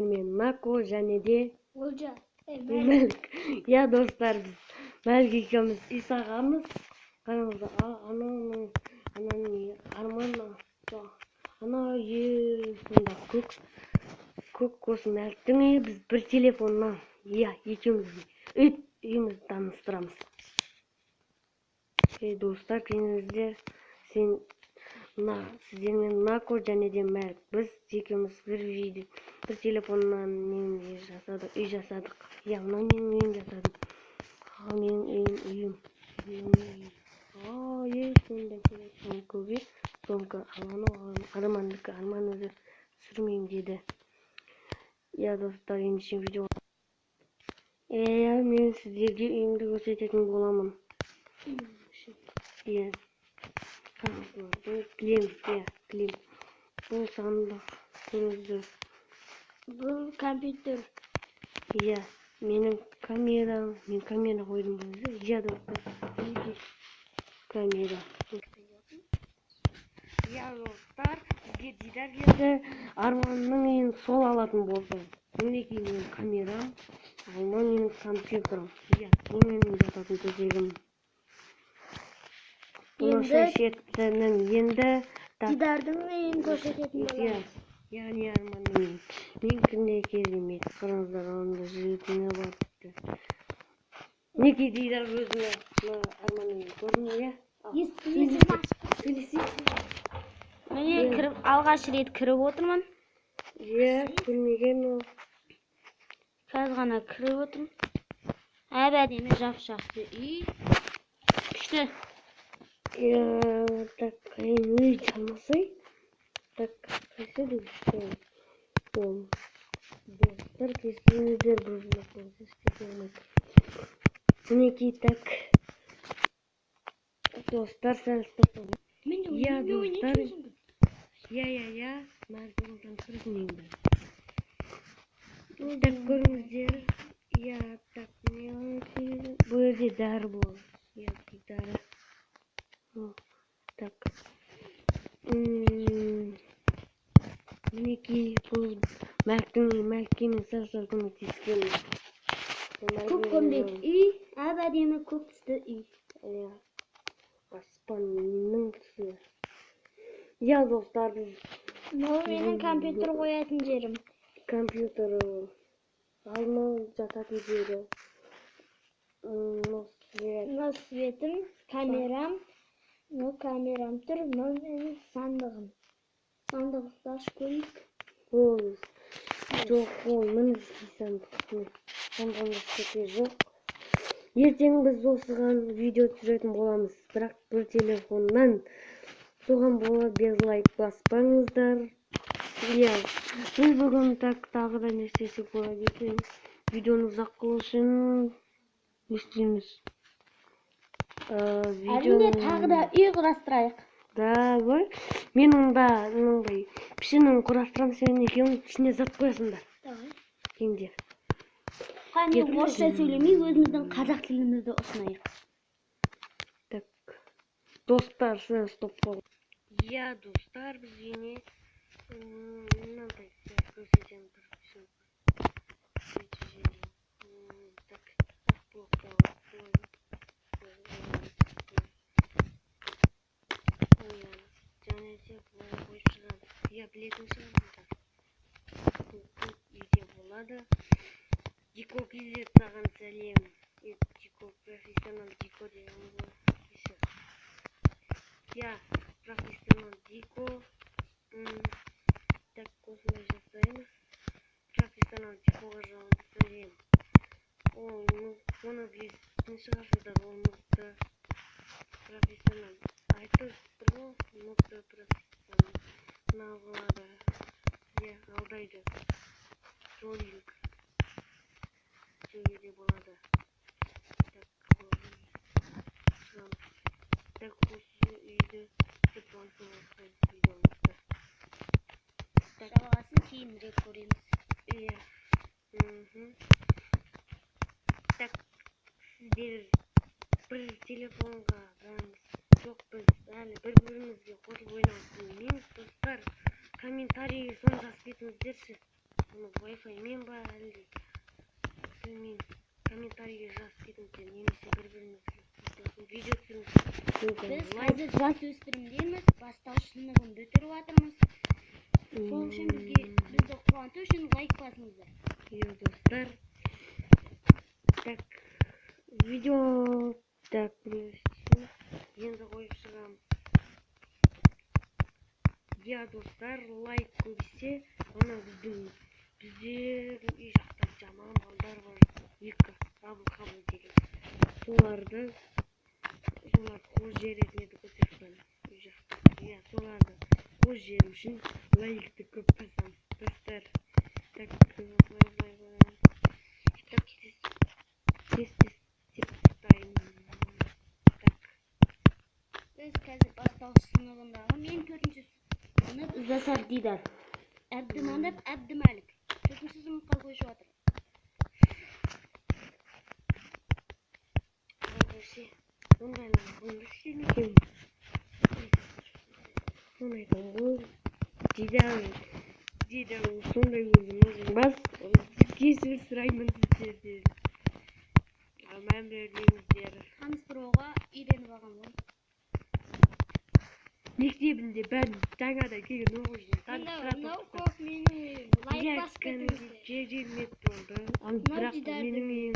Мен Нако және де Олжа. Мәлік. Я достар, біз Мәлік екеуміз үй сағамыз. Қараңыздар, ананың арман ана сонда көк осы Мәліктің үйі. Біз бір телефоннан екеуміз үйімізді таныстырамыз. Достар, келіңіздер, сіздермен Нако және де Мәлік. Біз екеуміз бір телефоннан үй жасадық. Мынау менің үйім жасадым. Менің үйім. Сонда телефон көбе. Сомка Армандікі. Арман өзі сүрмеймін деді. Достар, ендеше видео. Мен сіздерге үйімді көрсететін боламын. Кілем. Бұл сандық. Бұл компьютер. Менің камерам. Мен камера қойдым өзі. Достар. Камера. Достар, бізге дидар келді. Арманның үйін сол алатын болды. Мінекей менің камерам. Мынау менің компьютерім. Бұл менің жататын төсегім. Енді Дидардың үйін көрсететін боламыз. Яғни Арманның үйін. Мен күнде керемет. Қараңыздар, онда жүретіні бар. Мінекей дидар өзіне Арманның үйін көрдіңіз, Міне алғаш рет кіріп отырмын. Көрмеген ол. Қазір ғана кіріп отырмын. Әдемі жап-жақсы үй. Күшті. Так, үй çalmasay. Так, қайсы деп ол. Достар, кесіңіздер бұзылып болсыз. Мінекей так. Достар, сәл стоп. Достар. Мәлікпен тұрмын. Так, көріңіздер. Так, бұл жерде дәрі болды. Дәрі. Так. Мінекей бұл Мәлікке мен сәл көмектескенмін. Көк-көмбет үй, әдемі көк түсті үй. Аспанның түсі. Достар, біз Бұл менің компьютер қоятын жерім. Компьютері алдына жататын жері. Светім, камерам. Камерам тұр, менің сандығым. Сандықты ашып көрейік. Жоқ, ол мінізгі сандық. Сандығын ашып жоқ. Ертең біз осыған видео түсіретін боламыз. Бірақ бір телефоннан. Соған бола без лайк баспаңыздар. Біз бүгін тағы да не істесек болады екен. Видеоны ұзақ қылу үшін не істейміз? Әрине тағы да үй құрастырайық. Давай. Мен онда пішінін құрастырам, сен екеуің ішіне зат қоясыңдар. Давай. Кеңдер. Мен орысша сөйлемей, өзіміздің қазақ тілімізді ұсынайық. Так. Достар, сен стоп қол. Достар, біз ене мынандай көрсетемін бір пішін. Так, блокта және де бұлай қойып шығады. Білетін шығарсыздар. Бұл үйде болады. Дико кезет саған сәлем. Дико, профессионал Дико деген ғой. Профессионал Дико. Так, осындай жасаймыз. Профессионал Дикоға жалынды сәлем. Оны білетін шығарсыздар, ол мықты профессионал. Айтып тұр ғой, мықты профессионал болады. Алдайды. Троллинг. Сөйлеуге болады. Так, осы үйді сыпырып видеомызды. Жалғасын кейінірек көреміз. Так, сіздер бір телефонға жоқ, біз әлі бір-бірімізге қосылып ойнауымыз. Достар, комментарийге соны жазып кетіңіздерші. Оны Wi-Fi мен ба әлде білмеймін. Комментарийге жазып кетіңіздер, немесе бір-бірімізге видео түсіріңіз. Біз қазір жасөспірімдерміз, бастауыш сыныбын бітіріп жатырмыз. Сол үшін бізді қуанту үшін лайк басыңыздар. Иә достар. Так, видео так енді қойып шығамын. Иә достар, лайк көбейсе, ана біздер үй жақта жаман балдар бар. Екі қабыл деген. Соларды қош жер ретінде көрсеткен үй жақта. Иә, соларды қош жер үшін лайкты көп басамыз достар. Так, тез тастаймын. Так. Біз қазір бастауыш сыныбындағы мен 4-ші сынып Засар Дидар. Әбдіманап Әбдімәлік. 4-ші сыныпқа көшіп жатыр. Ондайлар істемеймін. Соны айтам, бұл Дидар сондай өзің бас. Кешір сұраймын сіздерден. Мән бермеңіздер. Таныстыруға үйреніп алған ғой. Мектебінде бәрін жаңадан келген оқушыны Мынау көп менің лайк басып кетіңіздер. Керемет болды. Бірақ менің үйім